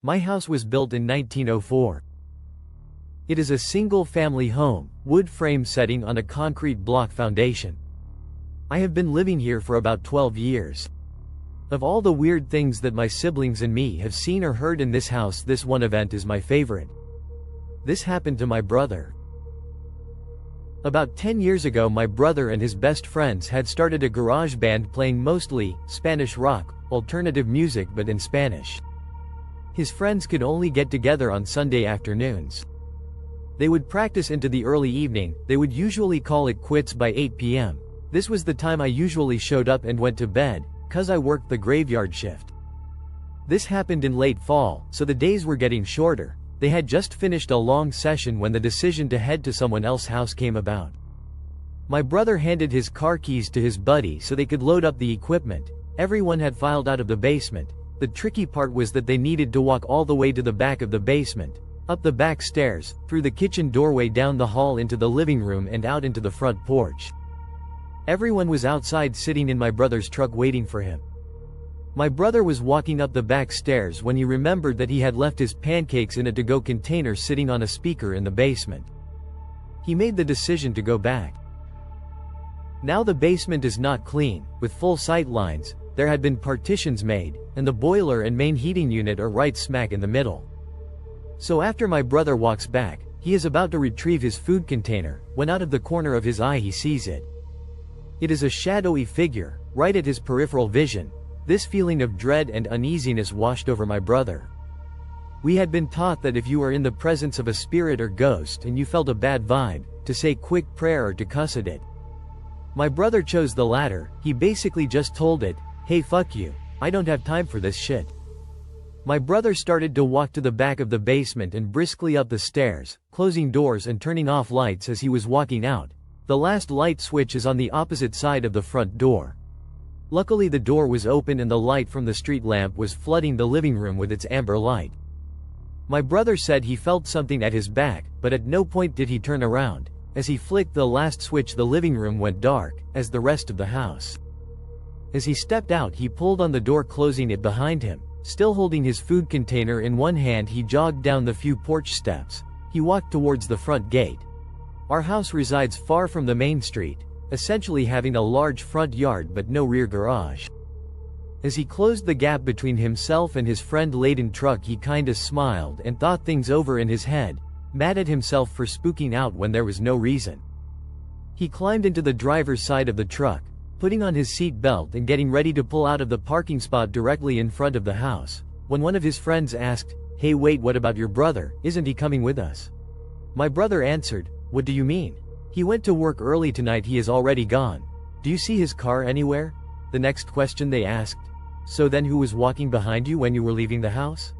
My house was built in 1904. It is a single-family home, wood frame setting on a concrete block foundation. I have been living here for about 12 years. Of all the weird things that my siblings and me have seen or heard in this house, this one event is my favorite. This happened to my brother. About 10 years ago, my brother and his best friends had started a garage band playing mostly Spanish rock, alternative music but in Spanish. His friends could only get together on Sunday afternoons. They would practice into the early evening. They would usually call it quits by 8 p.m. This was the time I usually showed up and went to bed, 'cause I worked the graveyard shift. This happened in late fall, so the days were getting shorter. They had just finished a long session when the decision to head to someone else's house came about. My brother handed his car keys to his buddy so they could load up the equipment. Everyone had filed out of the basement. The tricky part was that they needed to walk all the way to the back of the basement, up the back stairs, through the kitchen doorway, down the hall into the living room and out into the front porch. Everyone was outside sitting in my brother's truck waiting for him. My brother was walking up the back stairs when he remembered that he had left his pancakes in a to-go container sitting on a speaker in the basement. He made the decision to go back. Now the basement is not clean, with full sight lines. There had been partitions made, and the boiler and main heating unit are right smack in the middle. So after my brother walks back, he is about to retrieve his food container, when out of the corner of his eye he sees it. It is a shadowy figure, right at his peripheral vision. This feeling of dread and uneasiness washed over my brother. We had been taught that if you are in the presence of a spirit or ghost and you felt a bad vibe, to say quick prayer or to cuss at it. My brother chose the latter. He basically just told it, "Hey, fuck you. I don't have time for this shit." My brother started to walk to the back of the basement and briskly up the stairs, closing doors and turning off lights as he was walking out. The last light switch is on the opposite side of the front door. Luckily the door was open and the light from the street lamp was flooding the living room with its amber light. My brother said he felt something at his back, but at no point did he turn around. As he flicked the last switch, the living room went dark, as the rest of the house. As he stepped out, he pulled on the door, closing it behind him. Still holding his food container in one hand, he jogged down the few porch steps. He walked towards the front gate. Our house resides far from the main street, essentially having a large front yard but no rear garage. As he closed the gap between himself and his friend-laden truck, he kinda smiled and thought things over in his head, mad at himself for spooking out when there was no reason. He climbed into the driver's side of the truck, putting on his seat belt and getting ready to pull out of the parking spot directly in front of the house, when one of his friends asked, "Hey, wait, what about your brother? Isn't he coming with us?" My brother answered, "What do you mean? He went to work early tonight, he is already gone. Do you see his car anywhere?" The next question they asked, "So then who was walking behind you when you were leaving the house?"